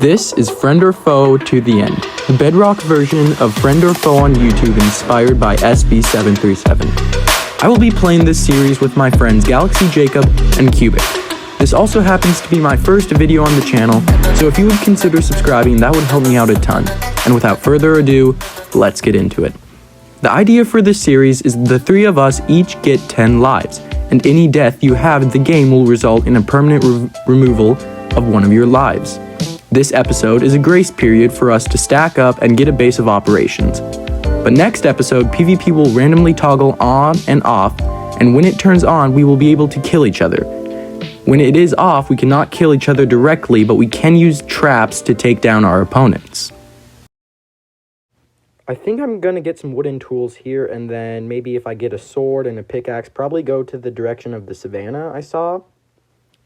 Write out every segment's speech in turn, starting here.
This is Friend or Foe to the End, the Bedrock version of Friend or Foe on YouTube inspired by SB737. I will be playing this series with my friends Galaxy Jacob and Cubic. This also happens to be my first video on the channel, so if you would consider subscribing, that would help me out a ton. And without further ado, let's get into it. The idea for this series is the three of us each get 10 lives, and any death you have in the game will result in a permanent removal of one of your lives. This episode is a grace period for us to stack up and get a base of operations. But next episode, PvP will randomly toggle on and off, and when it turns on, we will be able to kill each other. When it is off, we cannot kill each other directly, but we can use traps to take down our opponents. I think I'm gonna get some wooden tools here, and then maybe if I get a sword and a pickaxe, probably go to the direction of the savannah I saw.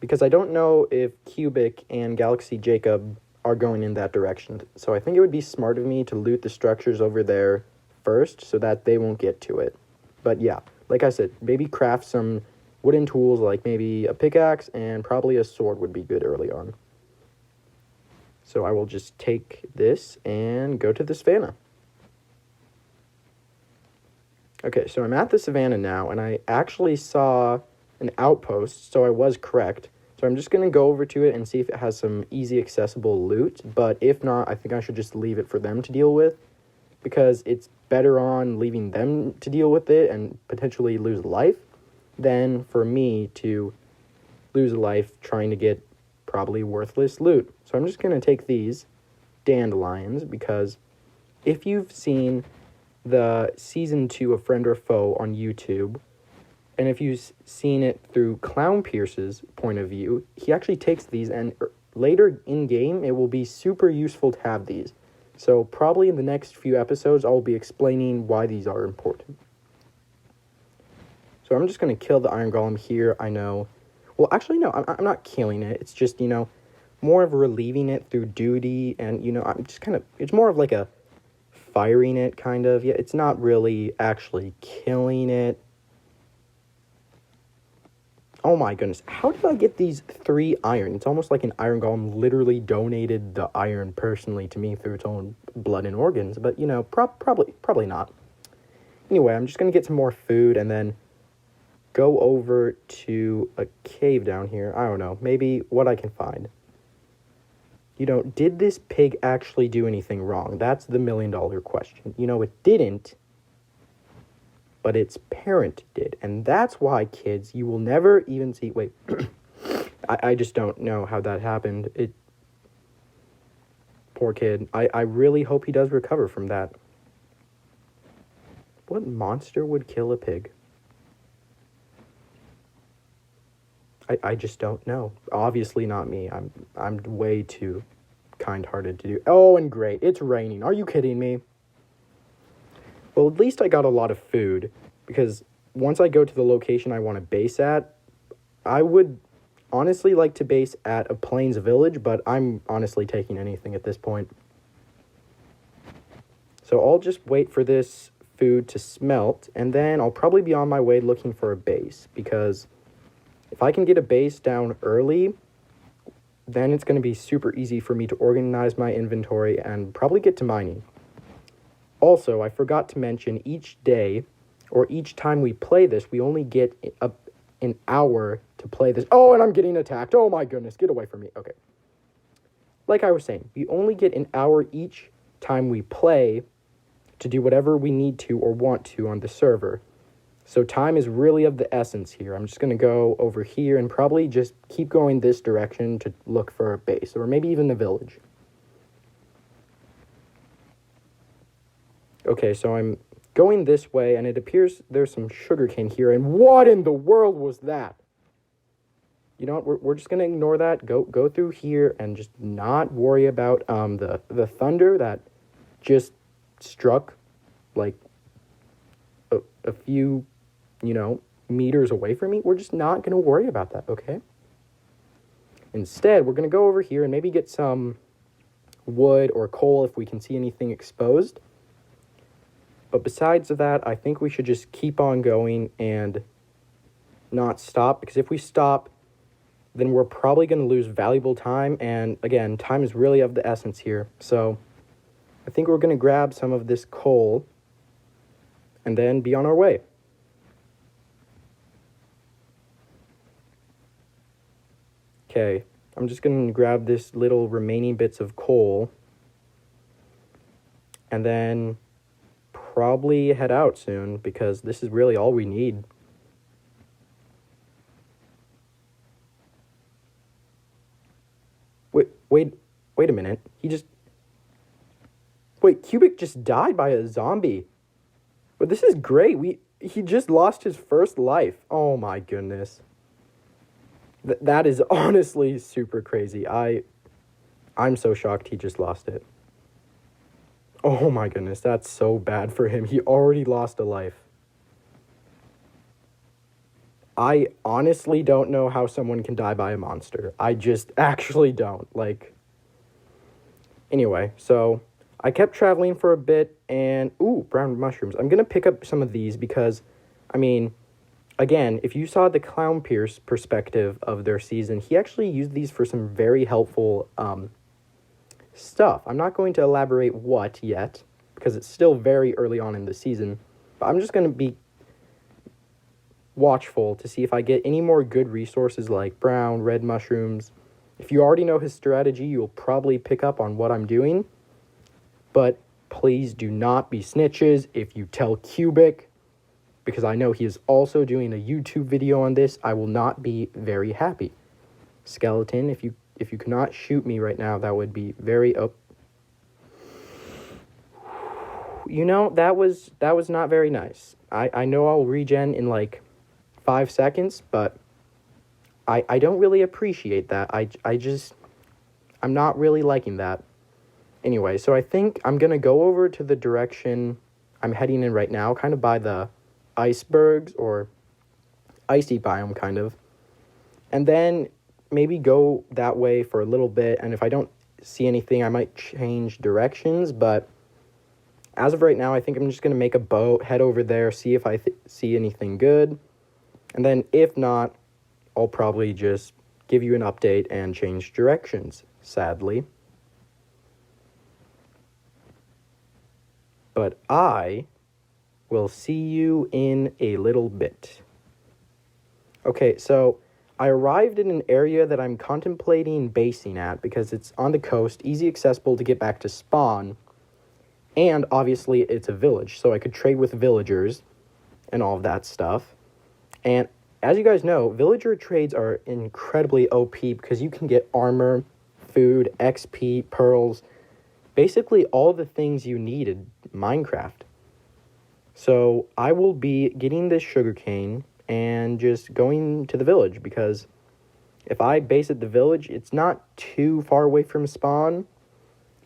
Because I don't know if Cubic and Galaxy Jacob are going in that direction. So I think it would be smart of me to loot the structures over there first so that they won't get to it. But yeah, like I said, maybe craft some wooden tools like maybe a pickaxe and probably a sword would be good early on. So I will just take this and go to the savannah. Okay, so I'm at the savannah now, and I actually saw an outpost, so I was correct. So I'm just going to go over to it and see if it has some easy accessible loot, but if not, I think I should just leave it for them to deal with, because it's better on leaving them to deal with it and potentially lose life than for me to lose a life trying to get probably worthless loot. So I'm just going to take these dandelions, because if you've seen the Season 2 of Friend or Foe on YouTube, and if you've seen it through Clown Pierce's point of view, he actually takes these, and later in-game, it will be super useful to have these. So probably in the next few episodes, I'll be explaining why these are important. So I'm just going to kill the Iron Golem here, I know. Well, actually, no, I'm not killing it. It's just, more of relieving it through duty, and, I'm just kind of, it's more of like a firing it, kind of. Yeah, it's not really actually killing it. Oh my goodness, how did I get these 3 iron? It's almost like an Iron Golem literally donated the iron personally to me through its own blood and organs, but, probably not. Anyway, I'm just going to get some more food and then go over to a cave down here. I don't know, maybe what I can find. Did this pig actually do anything wrong? That's the million-dollar question. It didn't. But its parent did. And that's why, kids, you will never even see... Wait. I just don't know how that happened. Poor kid. I really hope he does recover from that. What monster would kill a pig? I just don't know. Obviously not me. I'm way too kind-hearted to do... Oh, and great. It's raining. Are you kidding me? Well, at least I got a lot of food, because once I go to the location I want to base at, I would honestly like to base at a Plains village, but I'm honestly taking anything at this point. So I'll just wait for this food to smelt, and then I'll probably be on my way looking for a base, because if I can get a base down early, then it's going to be super easy for me to organize my inventory and probably get to mining. Also, I forgot to mention, each day, or each time we play this, we only get an hour to play this. Oh, and I'm getting attacked. Oh my goodness, get away from me. Okay. Like I was saying, we only get an hour each time we play to do whatever we need to or want to on the server. So time is really of the essence here. I'm just going to go over here and probably just keep going this direction to look for a base, or maybe even a village. Okay, so I'm going this way, and it appears there's some sugarcane here, and what in the world was that? You know what, we're just going to ignore that, go through here, and just not worry about the thunder that just struck, like, a few, meters away from me. We're just not going to worry about that, okay? Instead, we're going to go over here and maybe get some wood or coal if we can see anything exposed. But besides that, I think we should just keep on going and not stop, because if we stop, then we're probably going to lose valuable time. And again, time is really of the essence here. So I think we're going to grab some of this coal and then be on our way. Okay, I'm just going to grab this little remaining bits of coal and then probably head out soon because this is really all we need. Wait a minute. Wait, Cubic just died by a zombie. But this is great. He just lost his first life. Oh my goodness. That is honestly super crazy. I'm so shocked he just lost it. Oh my goodness, that's so bad for him. He already lost a life. I honestly don't know how someone can die by a monster. I just actually don't. Anyway, so I kept traveling for a bit and, ooh, brown mushrooms. I'm going to pick up some of these because, again, if you saw the Clown Pierce perspective of their season, he actually used these for some very helpful stuff. I'm not going to elaborate what yet because it's still very early on in the season, but I'm just going to be watchful to see if I get any more good resources like brown, red mushrooms. If you already know his strategy, you'll probably pick up on what I'm doing, but please do not be snitches if you tell Cubic, because I know he is also doing a YouTube video on this. I will not be very happy. Skeleton, if you cannot shoot me right now, that would be very that was not very nice. I know I'll regen in 5 seconds, but I don't really appreciate that. I'm not really liking that. Anyway, so I think I'm going to go over to the direction I'm heading in right now, kind of by the icebergs or icy biome kind of. And then maybe go that way for a little bit, and if I don't see anything, I might change directions, but as of right now, I think I'm just going to make a boat, head over there, see if I see anything good, and then if not, I'll probably just give you an update and change directions, sadly. But I will see you in a little bit. Okay, so I arrived in an area that I'm contemplating basing at because it's on the coast, easy accessible to get back to spawn, and obviously it's a village, so I could trade with villagers and all of that stuff. And as you guys know, villager trades are incredibly OP because you can get armor, food, XP, pearls, basically all the things you need in Minecraft. So I will be getting this sugarcane and just going to the village because if I base at the village, it's not too far away from spawn.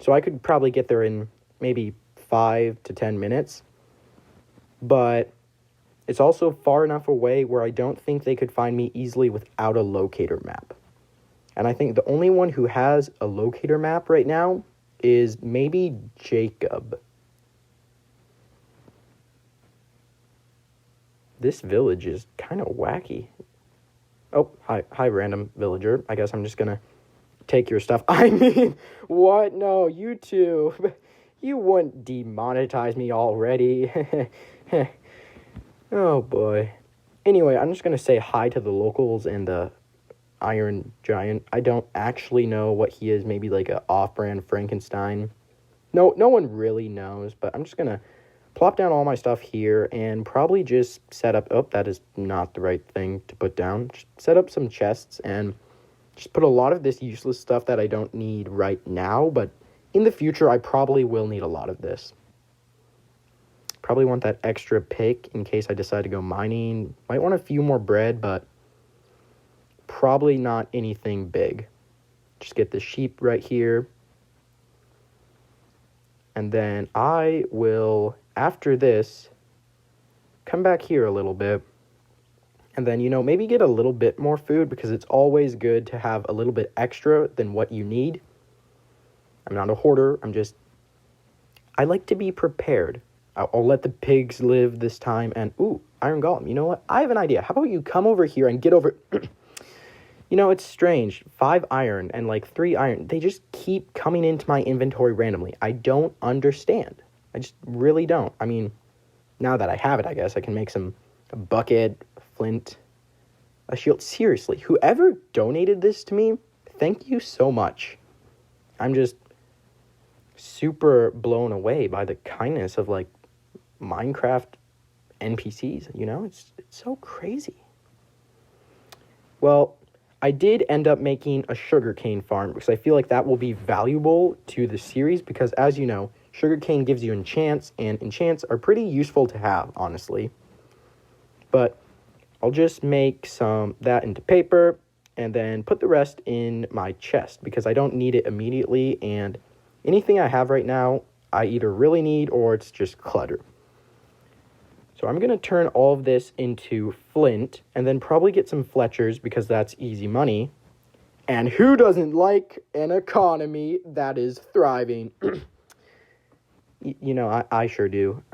So I could probably get there in maybe 5 to 10 minutes. But it's also far enough away where I don't think they could find me easily without a locator map. And I think the only one who has a locator map right now is maybe Jacob. This village is kind of wacky. Oh, hi, random villager. I guess I'm just gonna take your stuff. I mean, what? No, YouTube. You wouldn't demonetize me already. Oh, boy. Anyway, I'm just gonna say hi to the locals and the Iron Giant. I don't actually know what he is. Maybe like a off-brand Frankenstein. No one really knows, but I'm just gonna plop down all my stuff here and probably just set up... Oh, that is not the right thing to put down. Just set up some chests and just put a lot of this useless stuff that I don't need right now, but in the future, I probably will need a lot of this. Probably want that extra pick in case I decide to go mining. Might want a few more bread, but probably not anything big. Just get the sheep right here. And then I will, after this, come back here a little bit. And then, maybe get a little bit more food because it's always good to have a little bit extra than what you need. I'm not a hoarder. I like to be prepared. I'll let the pigs live this time. And, ooh, Iron Golem. You know what? I have an idea. How about you come over here and get over... You know, it's strange. 5 iron and like 3 iron, they just keep coming into my inventory randomly. I don't understand. I just really don't. I mean, now that I have it, I guess I can make a bucket, a flint, a shield. Seriously, whoever donated this to me, thank you so much. I'm just super blown away by the kindness of like Minecraft NPCs, you know? It's so crazy. Well, I did end up making a sugarcane farm because I feel like that will be valuable to the series because, as you know, sugarcane gives you enchants, and enchants are pretty useful to have, honestly. But I'll just make that into paper and then put the rest in my chest because I don't need it immediately, and anything I have right now, I either really need or it's just clutter. So I'm going to turn all of this into flint and then probably get some Fletchers because that's easy money. And who doesn't like an economy that is thriving? You know, I sure do.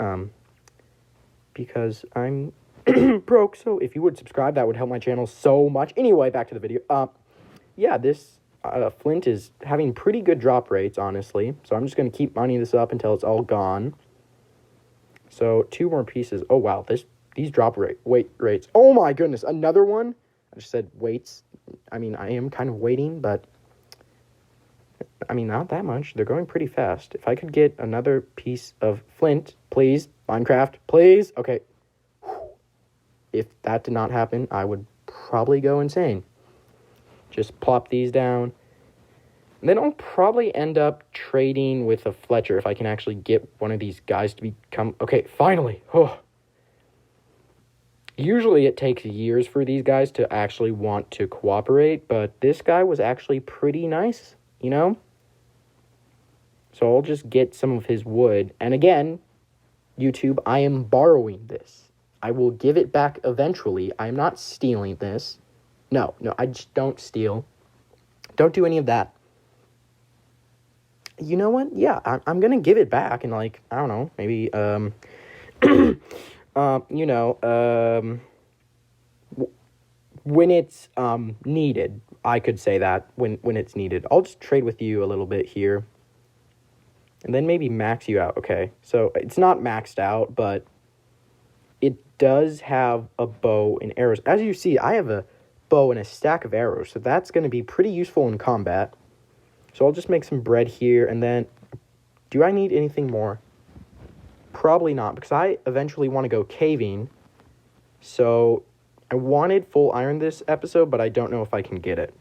Because I'm broke. So if you would subscribe, that would help my channel so much. Anyway, back to the video. Yeah, this flint is having pretty good drop rates, honestly. So I'm just going to keep mining this up until it's all gone. So 2 more pieces. Oh, wow. These drop weight rates. Oh, my goodness. Another one. I just said weights. I mean, I am kind of waiting, but I mean, not that much. They're going pretty fast. If I could get another piece of flint, please. Minecraft, please. Okay. If that did not happen, I would probably go insane. Just plop these down. And then I'll probably end up trading with a Fletcher if I can actually get one of these guys to become... Okay, finally. Oh. Usually it takes years for these guys to actually want to cooperate, but this guy was actually pretty nice, you know? So I'll just get some of his wood. And again, YouTube, I am borrowing this. I will give it back eventually. I'm not stealing this. No, I just don't steal. Don't do any of that. You know what? Yeah, I'm going to give it back in, like, I don't know, maybe, when it's, needed. I could say that, when it's needed. I'll just trade with you a little bit here. And then maybe max you out, okay? So, it's not maxed out, but it does have a bow and arrows. As you see, I have a bow and a stack of arrows, so that's going to be pretty useful in combat. So I'll just make some bread here, and then, do I need anything more? Probably not, because I eventually want to go caving. So I wanted full iron this episode, but I don't know if I can get it.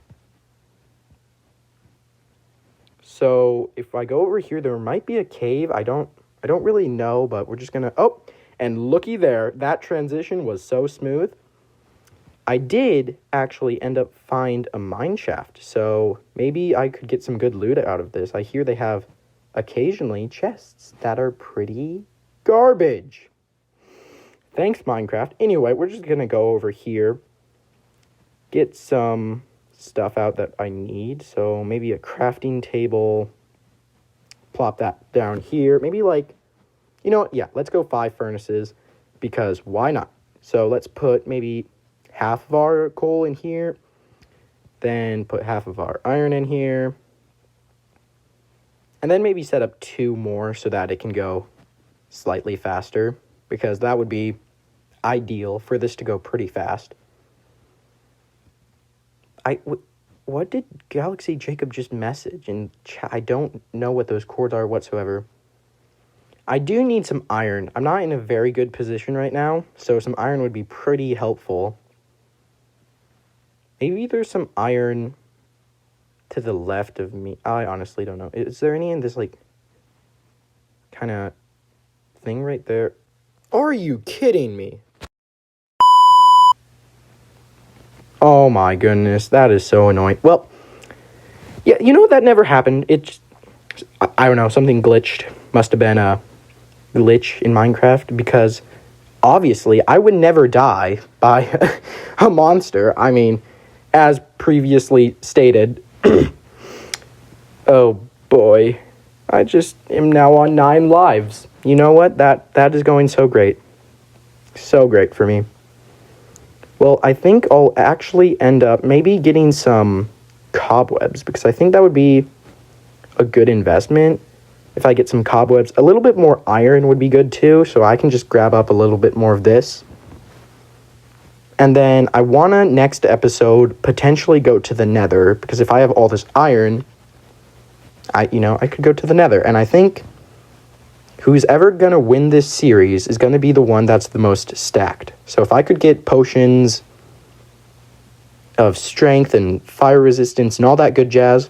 So if I go over here, there might be a cave. I don't really know, but we're just gonna... Oh, and looky there, that transition was so smooth. I did actually end up find a mine shaft, so maybe I could get some good loot out of this. I hear they have occasionally chests that are pretty garbage. Thanks, Minecraft. Anyway, we're just gonna go over here, get some stuff out that I need. So maybe a crafting table, plop that down here. Maybe like, you know what? Yeah, let's go 5 furnaces because why not? So let's put maybe half of our coal in here, then put half of our iron in here, and then maybe set up 2 more so that it can go slightly faster, because that would be ideal for this to go pretty fast. What did Galaxy Jacob just message in chat? I don't know what those chords are whatsoever. I do need some iron. I'm not in a very good position right now, so some iron would be pretty helpful. Maybe there's some iron to the left of me. I honestly don't know. Is there any in this, like, kind of thing right there? Are you kidding me? Oh my goodness, that is so annoying. Well, yeah, you know what? That never happened. It just, I don't know, something glitched. Must have been a glitch in Minecraft, because obviously I would never die by a monster. I mean, as previously stated, oh boy, I just am now on 9 lives. You know what? That is going so great. So great for me. Well, I think I'll actually end up maybe getting some cobwebs, because I think that would be a good investment. If I get some cobwebs, a little bit more iron would be good too, so I can just grab up a little bit more of this. And then I want to, next episode, potentially go to the nether, because if I have all this iron, I could go to the nether. And I think who's ever going to win this series is going to be the one that's the most stacked. So if I could get potions of strength and fire resistance and all that good jazz,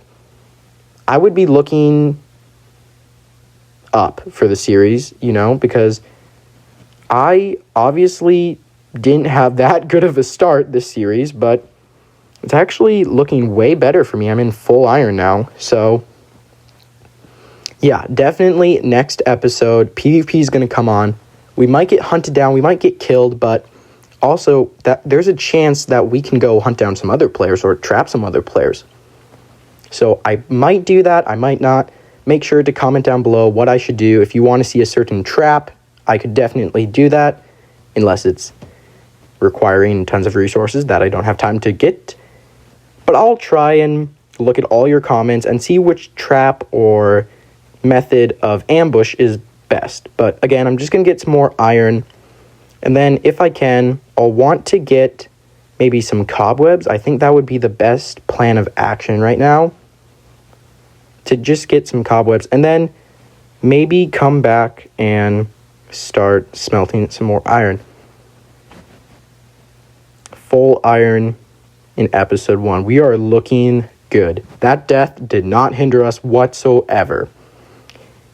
I would be looking up for the series, because I obviously didn't have that good of a start this series, but it's actually looking way better for me. I'm in full iron now. So yeah, definitely next episode, PvP is going to come on. We might get hunted down, we might get killed, but also that there's a chance that we can go hunt down some other players or trap some other players. So I might do that, I might not. Make sure to comment down below what I should do. If you want to see a certain trap, I could definitely do that, unless it's requiring tons of resources that I don't have time to get. But I'll try and look at all your comments and see which trap or method of ambush is best. But again, I'm just going to get some more iron. And then if I can, I'll want to get maybe some cobwebs. I think that would be the best plan of action right now, to just get some cobwebs. And then maybe come back and start smelting some more iron. Full iron in episode 1. We are looking good. That death did not hinder us whatsoever.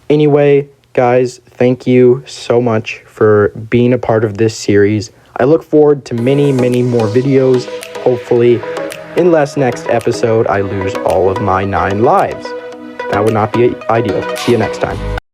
Anyway, guys, thank you so much for being a part of this series. I look forward to many, many more videos. Hopefully, unless next episode I lose all of my 9 lives. That would not be ideal. See you next time.